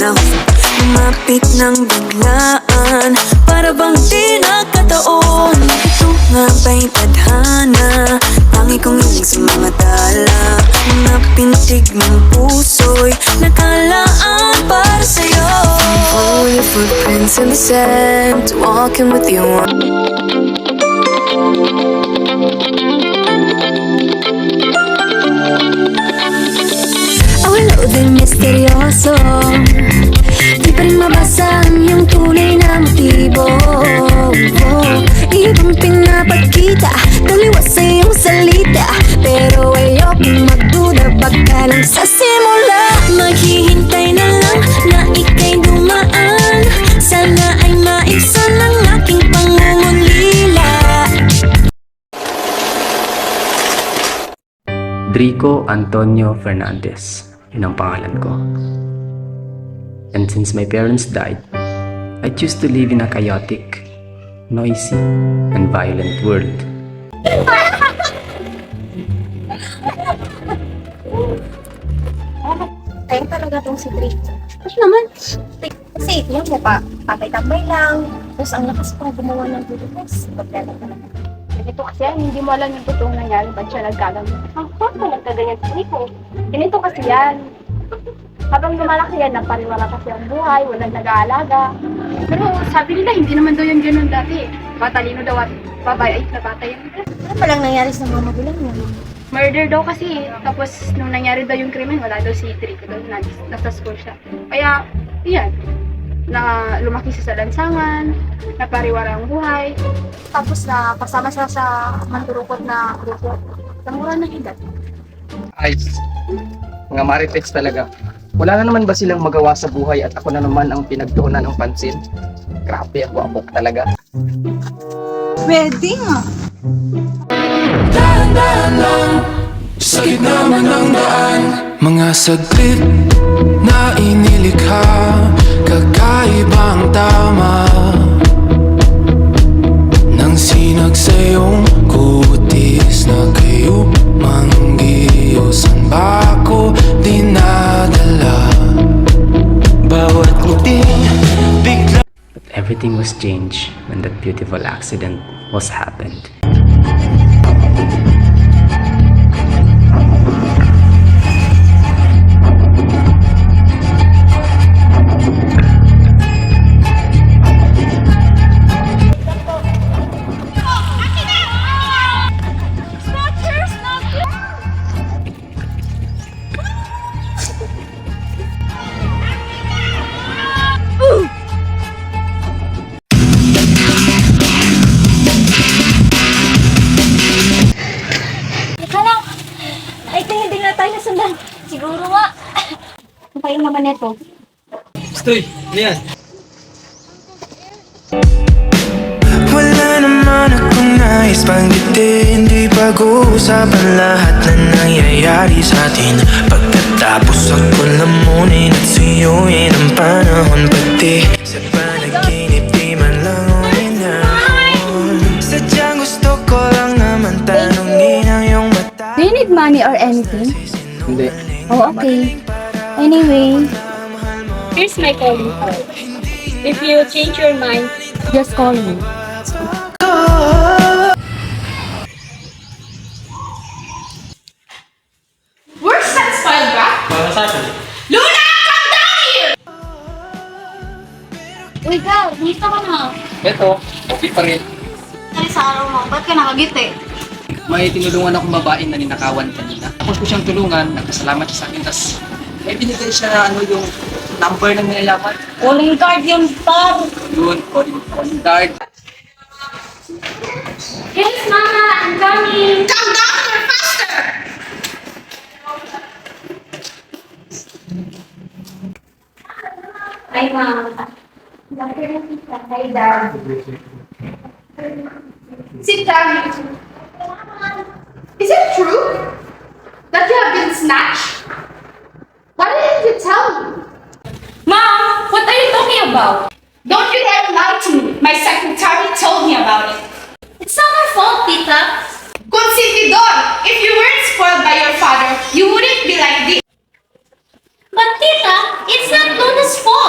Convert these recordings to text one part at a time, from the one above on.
panahon lumapit ng biglaan, para bang di nakataon. Ito nga ba'y tadhana, tangi kong hiling sa mga tala. Mga pintig ng puso'y nakalaan para sa'yo. Follow your footprints in the sand, walking with you. Awalo din misteryoso, di pa rin mabasa ang iyong tunay na motibo. Ibang pinapakita, taliwas sa iyong salita, pero ayokong magduda, baka lang sa simula. Maghihintay na lang na ika'y dumaan, sana ay maibsan ang aking pangungulila. Drico Antonio Fernandez, yun ang pangalan ko. And since my parents died, I choose to live in a chaotic, noisy, and violent world. Kaya talaga tong si Drico. Kasi naman, kasi yun mo pa, tambay lang. Tapos ang lakas pang gumawa ng videos. Problema talaga. Ganito kasi yan, hindi mo alam yung totoong nangyari, ba't siya nagkagamit. Nagkaganyan si Nico. Ganito kasi yan. Habang lumalaki yan, napariwala kasi ang buhay, walang nag-aalaga. Pero sabi nila, hindi naman daw yung ganun dati. Matalino daw at babait na bata yan. Ano ba lang nangyari sa mga magulang niya? Murder daw kasi, tapos nung nangyari daw yung krimen, wala daw si Trico daw, nasa school siya. Kaya, yan, na lumaki siya sa lansangan, napariwala ang buhay. Tapos na kasama siya sa manturukot na grupo. Sa mura ng edad. Ay, mga marites talaga. Wala na naman ba silang magawa sa buhay at ako na naman ang pinagtuunan ng pansin? Grabe, ako abok talaga. Pwede nga. Dahan-dahan lang, sa gitna man ng daan. Mga saglit na inilikha, kakaibang tama nang sinag sa iyong kutis na kayo manggiyosan ba ako dinadala? Bawat ngiti bigla. But everything was changed when that beautiful accident was happened. Siguro nga. Ang paing naman ito. Stoy, ano yan? Wala naman akong nais panggitin, di pag-uusapan lahat na nangyayari sa atin. Pagkatapos ako lamunin at suyuin ang panahon, pati sa panaginip di man lang uminahon. Sadyang gusto ko lang naman tanungin ang iyong mata. Do you need money or anything? Hindi. Oh, okay. Anyway, here's my calling card. If you change your mind, just call me. Where's that spine back? Luna, come down here! Uy, Gal, kumusta ka na? Ito, okay pa rin. Nari sa araw mo, ba't ka nakagiti? May tinulungan akong babae na ninakawan kanina. Tapos ko siyang tulungan, nagpasalamat siya sa akin. Tapos may binigay siya na yung number ng nilayaman. Calling card yung par! Yun, calling card. Yes, Mama, I'm coming! Come down here faster! Hi, Mom. Hi, Dad. Sit down, you two. Is it true that you have been snatched? Why didn't you tell me? Mom, what are you talking about? Don't you dare lie to me. My secretary told me about it. It's not our fault, Tita. Consentidor, if you weren't spoiled by your father, you wouldn't be like this. But Tita, it's not Luna's fault.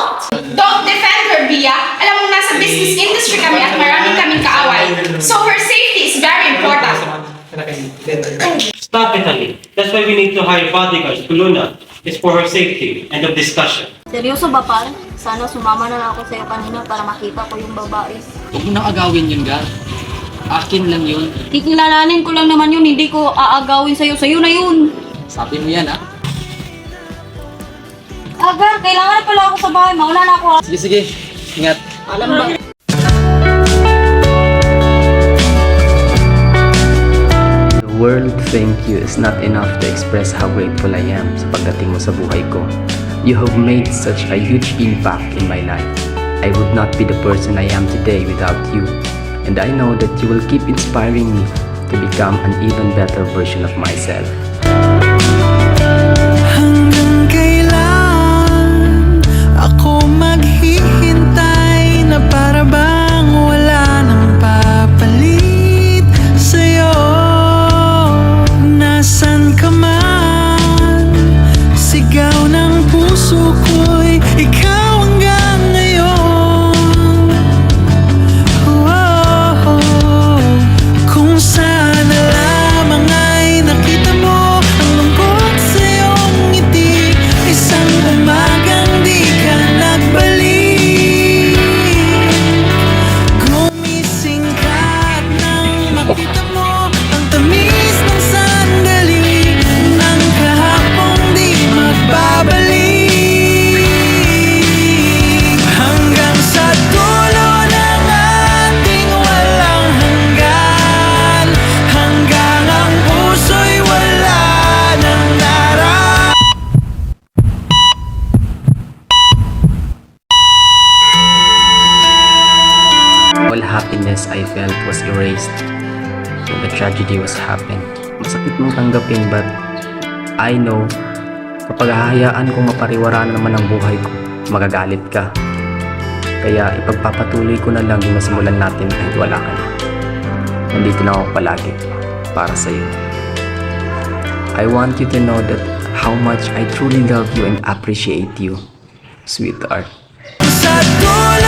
kami at marami kaming kaaway. So her safety is very important. Stop it, Ali. That's why we need to hire bodyguards to Luna. It's for her safety. End of discussion. Seryoso ba, pare? Sana sumama na lang ako sa'yo kanina para makita ko yung babae. Huwag mo nang agawin yun, Gar. Akin lang yun. Kikilalanin ko lang naman yun, hindi ko aagawin sa'yo. Sa'yo na yun! Sabi mo yan, ha? Aga, kailangan na pala ako sa bahay. Mauna na ako. Sige, sige. Ingat. Alam ba? The word thank you is not enough to express how grateful I am sa pagdating mo sa buhay ko. You have made such a huge impact in my life. I would not be the person I am today without you. And I know that you will keep inspiring me to become an even better version of myself. Hanggang kailan ako maghihintay na para bang wala nang papalit sa'yo? Nasaan ka man? Sigaw ng puso ko'y ikaw hanggang ngayon. Kung sana lamang ay nakita mo ang lungkot sa iyong ngiti, isang umagang di ka nagbalik. Gumising ka at nang makita mo ang tamis ng sandali ng kahapong di magbabalik. Hanggang sa dulo ng ating walang hanggan, hanggang ang puso'y wala nang daraan. All happiness I felt was erased when the tragedy was happened. Masakit mong tanggapin but I know kapag hahayaan kong mapariwara na naman ang buhay ko, magagalit ka. Kaya ipagpapatuloy ko na lang yung nasimulan natin kahit wala ka na. Nandito lang ako palagi para sa'yo. I want you to know that how much I truly love you and appreciate you, sweetheart. Sa dulo